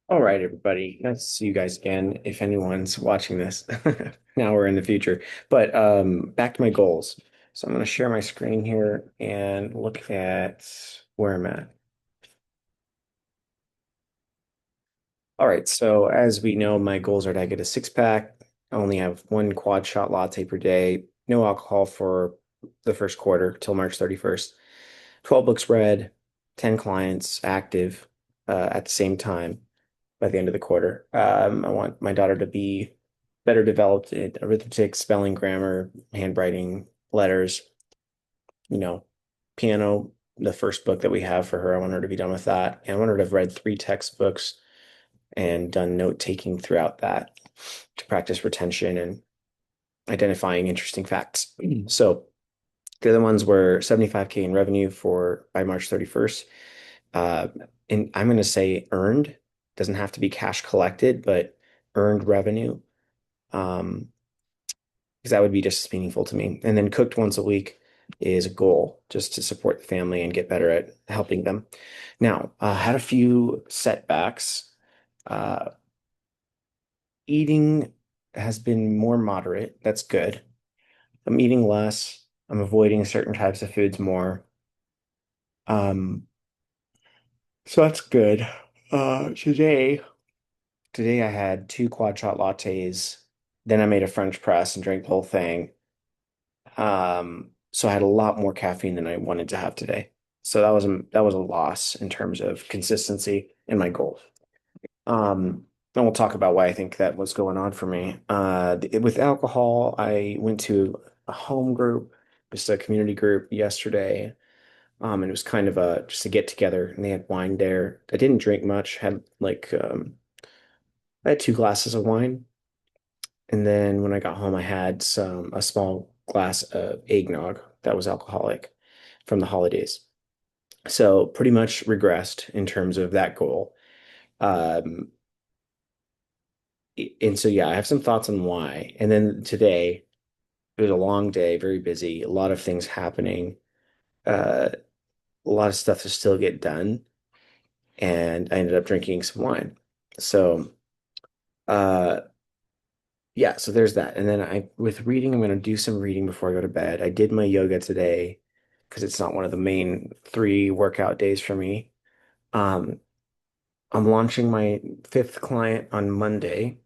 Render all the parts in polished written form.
All right, everybody. Nice to see you guys again. If anyone's watching this now or in the future. But back to my goals. So I'm going to share my screen here and look at where I'm at. All right. So as we know, my goals are to get a six pack. I only have one quad shot latte per day. No alcohol for the first quarter till March 31st. 12 books read, 10 clients active at the same time by the end of the quarter. I want my daughter to be better developed in arithmetic, spelling, grammar, handwriting, letters, you know, piano, the first book that we have for her. I want her to be done with that. And I want her to have read three textbooks and done note taking throughout that to practice retention and identifying interesting facts. So the other ones were 75K in revenue for by March 31st. Uh, and I'm going to say earned, doesn't have to be cash collected, but earned revenue, um, because that would be just as meaningful to me. And then cooked once a week is a goal just to support the family and get better at helping them. Now, had a few setbacks. Uh, Eating has been more moderate. That's good. I'm eating less. I'm avoiding certain types of foods more. Um, so that's good. Today I had two quad shot lattes. Then I made a French press and drank the whole thing. So I had a lot more caffeine than I wanted to have today. So that was a loss in terms of consistency in my goals. And we'll talk about why I think that was going on for me. With alcohol, I went to a home group, just a community group yesterday. And it was kind of a just a get together, and they had wine there. I didn't drink much, had I had two glasses of wine. And then when I got home, I had a small glass of eggnog that was alcoholic from the holidays. So pretty much regressed in terms of that goal. Um, and so yeah, I have some thoughts on why. And then today, it was a long day, very busy, a lot of things happening, uh, a lot of stuff to still get done, and I ended up drinking some wine. So uh, yeah, so there's that. And then with reading, I'm going to do some reading before I go to bed. I did my yoga today because it's not one of the main three workout days for me. Um, I'm launching my fifth client on Monday,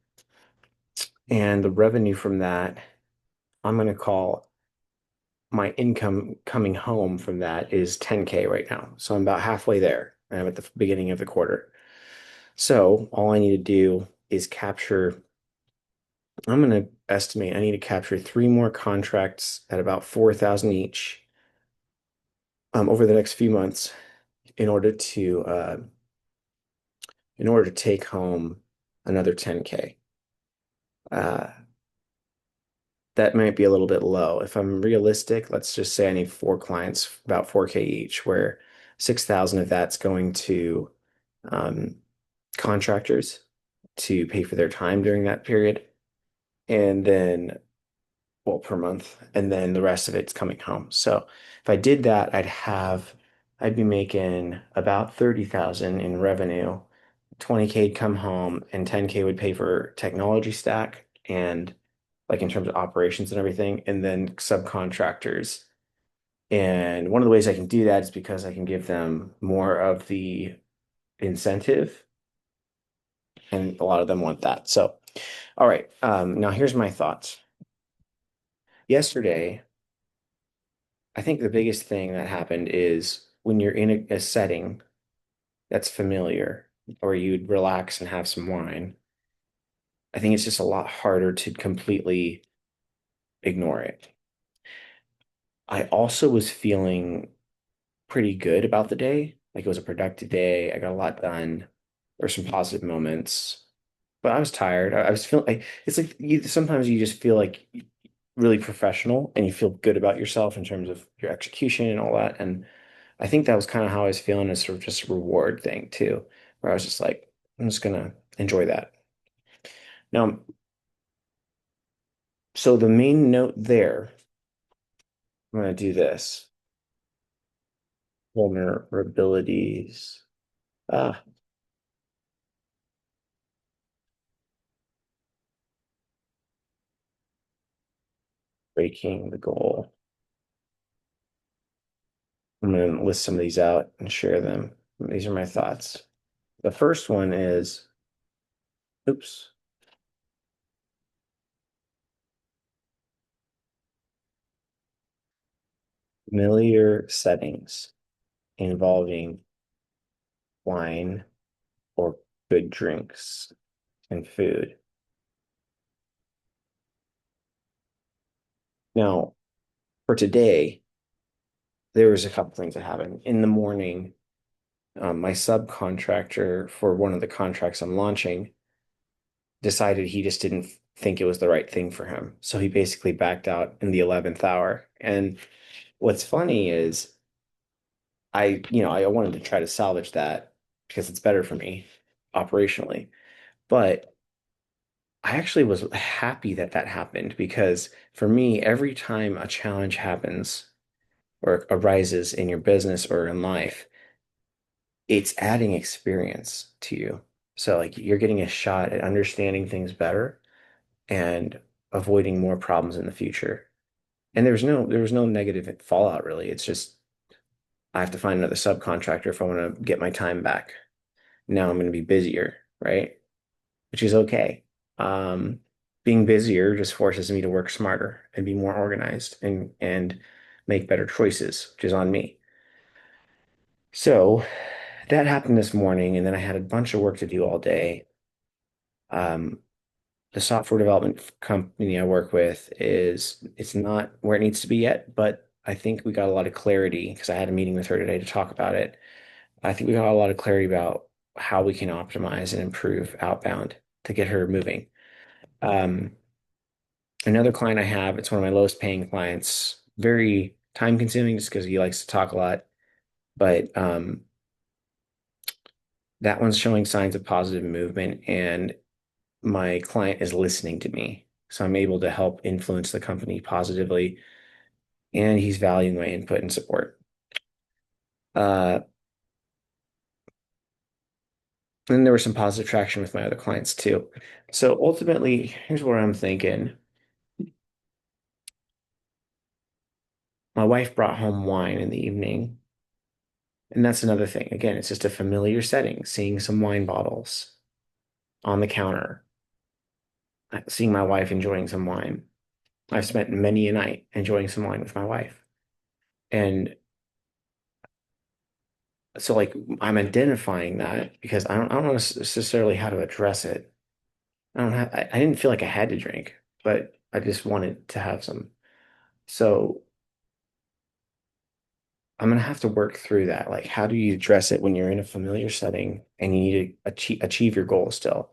and the revenue from that, I'm going to call my income coming home from that is 10K right now. So I'm about halfway there. I'm at the beginning of the quarter. So all I need to do is capture I'm going to estimate I need to capture three more contracts at about 4,000 each over the next few months in order to uh, in order to take home another 10K. Uh, that might be a little bit low. If I'm realistic, let's just say I need four clients, about 4K each, where 6,000 of that's going to um, contractors to pay for their time during that period. And then well, per month, and then the rest of it's coming home. So if I did that, I'd be making about 30,000 in revenue. 20K would come home and 10K would pay for technology stack and like in terms of operations and everything, and then subcontractors. And one of the ways I can do that is because I can give them more of the incentive, and a lot of them want that. So, all right. Now here's my thoughts. Yesterday, I think the biggest thing that happened is when you're in a setting that's familiar or you'd relax and have some wine, I think it's just a lot harder to completely ignore it. I also was feeling pretty good about the day. Like it was a productive day. I got a lot done. There were some positive moments, but I was tired. I was feeling like it's like sometimes you just feel like really professional and you feel good about yourself in terms of your execution and all that. And I think that was kind of how I was feeling as sort of just a reward thing too, where I was just like, I'm just gonna enjoy that. Now, so the main note there, I'm gonna do this. Vulnerabilities. Ah, breaking the goal. I'm going to list some of these out and share them. These are my thoughts. The first one is, oops, familiar settings involving wine or good drinks and food. Now, for today, there was a couple things that happened. In the morning, my subcontractor for one of the contracts I'm launching decided he just didn't think it was the right thing for him. So he basically backed out in the 11th hour. And what's funny is I wanted to try to salvage that because it's better for me operationally. But I actually was happy that that happened because for me, every time a challenge happens or arises in your business or in life, it's adding experience to you. So like you're getting a shot at understanding things better and avoiding more problems in the future. And there was no negative fallout really. It's just I have to find another subcontractor if I want to get my time back. Now I'm going to be busier, right? Which is okay. Um, Being busier just forces me to work smarter and be more organized and make better choices, which is on me. So that happened this morning, and then I had a bunch of work to do all day. Um, the software development company I work with it's not where it needs to be yet, but I think we got a lot of clarity because I had a meeting with her today to talk about it. I think we got a lot of clarity about how we can optimize and improve outbound to get her moving. Um, Another client I have, it's one of my lowest paying clients, very time consuming just because he likes to talk a lot, but that one's showing signs of positive movement and my client is listening to me. So I'm able to help influence the company positively and he's valuing my input and support. Uh, and there was some positive traction with my other clients too. So ultimately, here's what I'm thinking. My wife brought home wine in the evening. And that's another thing. Again, it's just a familiar setting, seeing some wine bottles on the counter, seeing my wife enjoying some wine. I've spent many a night enjoying some wine with my wife. And so like I'm identifying that because I don't know necessarily how to address it. I didn't feel like I had to drink, but I just wanted to have some. So I'm gonna have to work through that. Like, how do you address it when you're in a familiar setting and you need to achieve your goal still,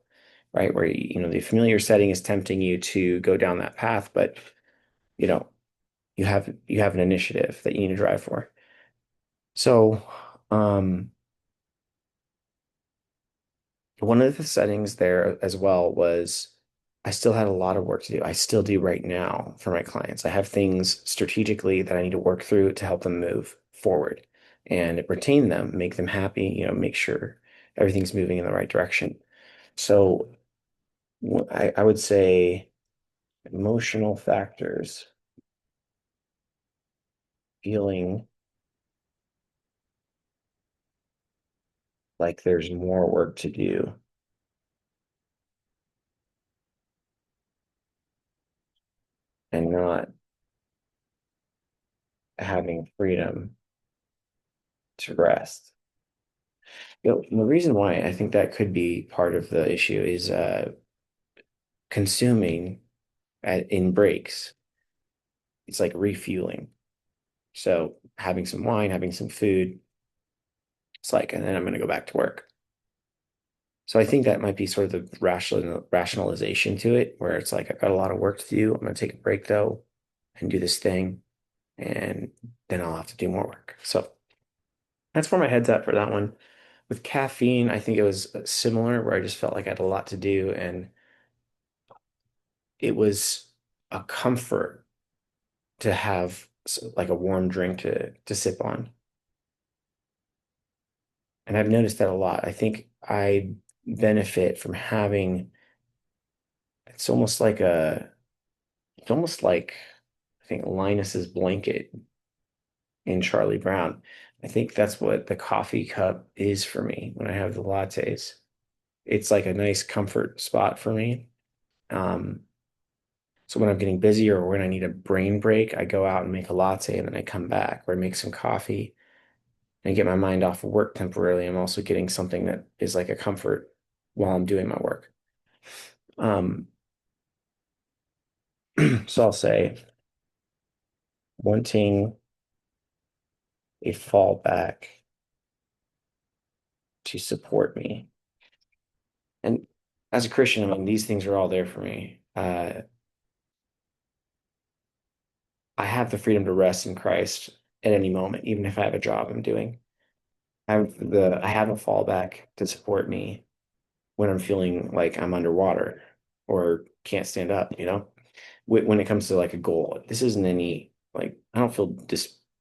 right? Where the familiar setting is tempting you to go down that path, but you know, you have an initiative that you need to drive for. So, um, one of the settings there as well was I still had a lot of work to do. I still do right now for my clients. I have things strategically that I need to work through to help them move forward and retain them, make them happy, make sure everything's moving in the right direction. So I would say emotional factors, feeling like there's more work to do and not having freedom to rest. The reason why I think that could be part of the issue is consuming in breaks. It's like refueling. So having some wine, having some food, it's like, and then I'm going to go back to work. So I think that might be sort of the rationalization to it, where it's like I've got a lot of work to do. I'm going to take a break though and do this thing, and then I'll have to do more work. So that's where my head's at for that one. With caffeine, I think it was similar, where I just felt like I had a lot to do, and it was a comfort to have like a warm drink to sip on. And I've noticed that a lot. I think I benefit from having it's almost like I think Linus's blanket in Charlie Brown. I think that's what the coffee cup is for me when I have the lattes. It's like a nice comfort spot for me. Um, so when I'm getting busy or when I need a brain break, I go out and make a latte and then I come back or I make some coffee and get my mind off of work temporarily. I'm also getting something that is like a comfort while I'm doing my work. Um, so I'll say wanting a fallback to support me. And as a Christian, I mean, these things are all there for me. I have the freedom to rest in Christ at any moment, even if I have a job I'm doing. I have a fallback to support me when I'm feeling like I'm underwater or can't stand up, When it comes to like a goal. This isn't any like I don't feel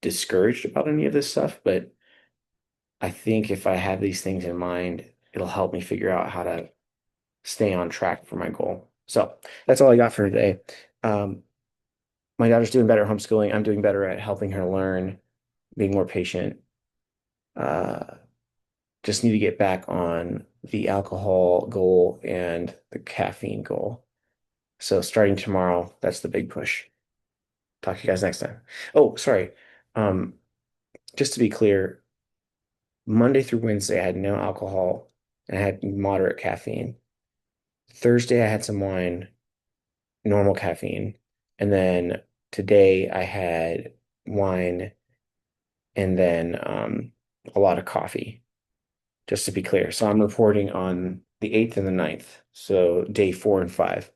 discouraged about any of this stuff, but I think if I have these things in mind, it'll help me figure out how to stay on track for my goal. So that's all I got for today. Um, my daughter's doing better at homeschooling. I'm doing better at helping her learn, being more patient. Uh, just need to get back on the alcohol goal and the caffeine goal. So starting tomorrow, that's the big push. Talk to you guys next time. Oh, sorry. Um, just to be clear, Monday through Wednesday, I had no alcohol and I had moderate caffeine. Thursday, I had some wine, normal caffeine. And then today, I had wine and then a lot of coffee, just to be clear. So I'm reporting on the 8th and the 9th. So day 4 and 5.